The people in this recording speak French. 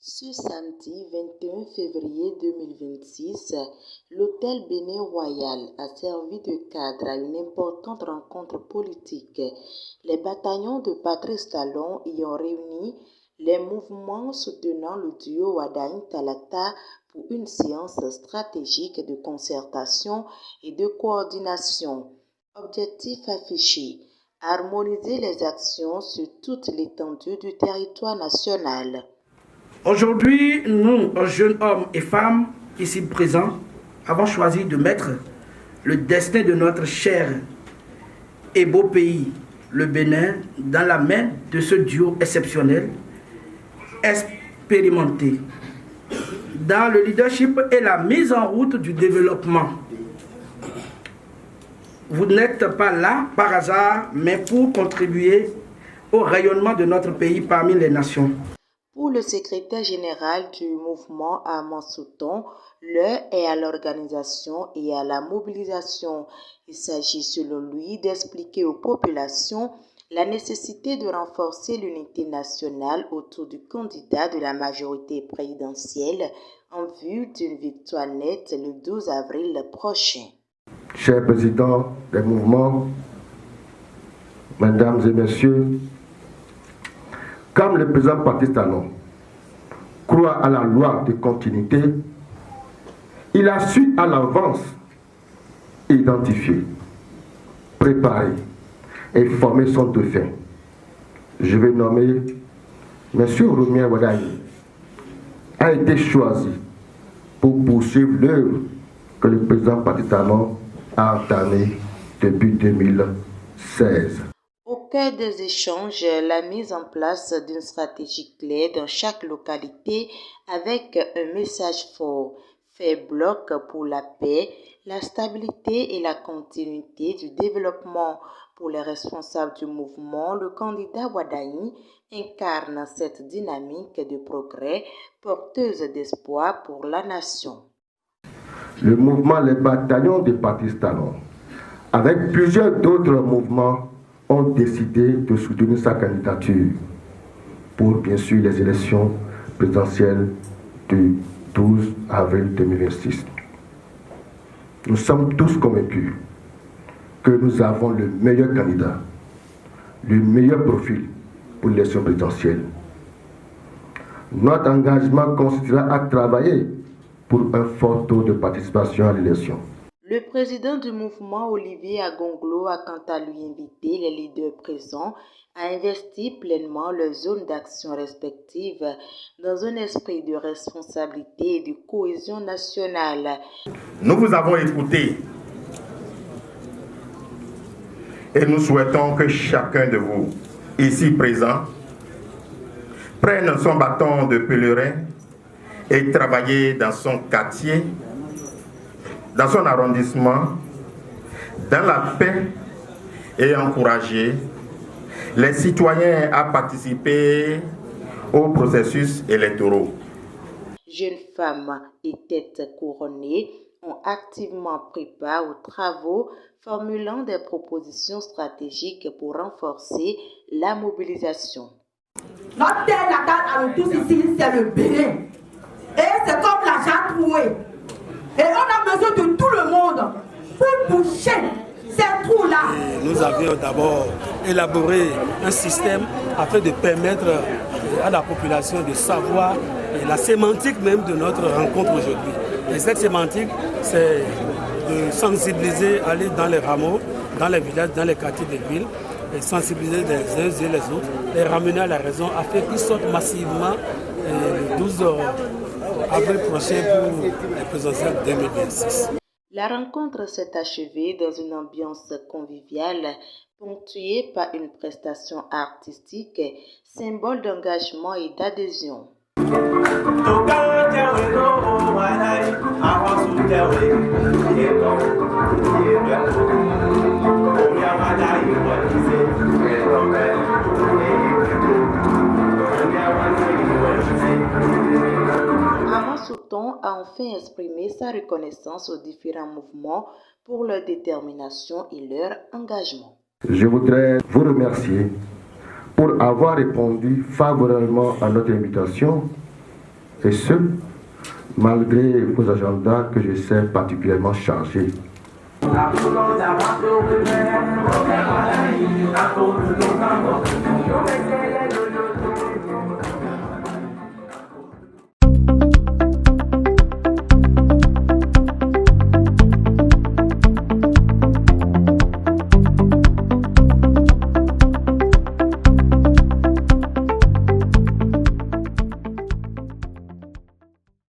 Ce samedi 21 février 2026, l'hôtel Bénin Royal a servi de cadre à une importante rencontre politique. Les bataillons de Patrice Talon y ont réuni les mouvements soutenant le duo Wadagne-Talata pour une séance stratégique de concertation et de coordination. Objectif affiché: harmoniser les actions sur toute l'étendue du territoire national. Aujourd'hui, nous, jeunes hommes et femmes ici présents, avons choisi de mettre le destin de notre cher et beau pays, le Bénin, dans la main de ce duo exceptionnel, expérimenté dans le leadership et la mise en route du développement. Vous n'êtes pas là par hasard, mais pour contribuer au rayonnement de notre pays parmi les nations. Pour le secrétaire général du mouvement Armand Souton, l'heure est à l'organisation et à la mobilisation. Il s'agit selon lui d'expliquer aux populations la nécessité de renforcer l'unité nationale autour du candidat de la majorité présidentielle en vue d'une victoire nette le 12 avril prochain. Chers présidents des mouvements, mesdames et messieurs, comme le président Patrice Talon croit à la loi de continuité, il a su à l'avance identifier, préparer et former son dauphin. Je vais nommer M. Romier Wadagne, a été choisi pour poursuivre l'œuvre que le président Patrice Talon a entamée depuis 2016. Au cœur des échanges, la mise en place d'une stratégie claire dans chaque localité avec un message fort, fait bloc pour la paix, la stabilité et la continuité du développement. Pour les responsables du mouvement, le candidat Wadagne incarne cette dynamique de progrès porteuse d'espoir pour la nation. Le mouvement Les Bataillons de Patrice Talon, avec plusieurs d'autres mouvements, ont décidé de soutenir sa candidature pour, bien sûr, les élections présidentielles du 12 avril 2026. Nous sommes tous convaincus que nous avons le meilleur candidat, le meilleur profil pour l'élection présidentielle. Notre engagement consistera à travailler pour un fort taux de participation à l'élection. Le président du mouvement, Olivier Agonglo, a quant à lui invité les leaders présents à investir pleinement leurs zones d'action respectives dans un esprit de responsabilité et de cohésion nationale. Nous vous avons écouté et nous souhaitons que chacun de vous, ici présent, prenne son bâton de pèlerin et travaille dans son quartier, dans son arrondissement, dans la paix, et encourager les citoyens à participer au processus électoral. Jeunes femmes et têtes couronnées ont activement pris part aux travaux, formulant des propositions stratégiques pour renforcer la mobilisation. Notre terre natale à nous tous ici, c'est le Bénin. Et c'est comme l'argent troué. Et on a besoin de tout le monde pour boucher ces trous-là. Nous avions d'abord élaboré un système afin de permettre à la population de savoir la sémantique même de notre rencontre aujourd'hui. Et cette sémantique, c'est de sensibiliser, aller dans les hameaux, dans les villages, dans les quartiers des villes, et sensibiliser les uns et les autres, les ramener à la raison afin qu'ils sortent massivement le 12 avril prochain pour les présidentielles 2026. La rencontre s'est achevée dans une ambiance conviviale, ponctuée par une prestation artistique, symbole d'engagement et d'adhésion. Armand Souton a enfin exprimé sa reconnaissance aux différents mouvements pour leur détermination et leur engagement. Je voudrais vous remercier pour avoir répondu favorablement à notre invitation Et ce, malgré vos agendas que je sais particulièrement chargés.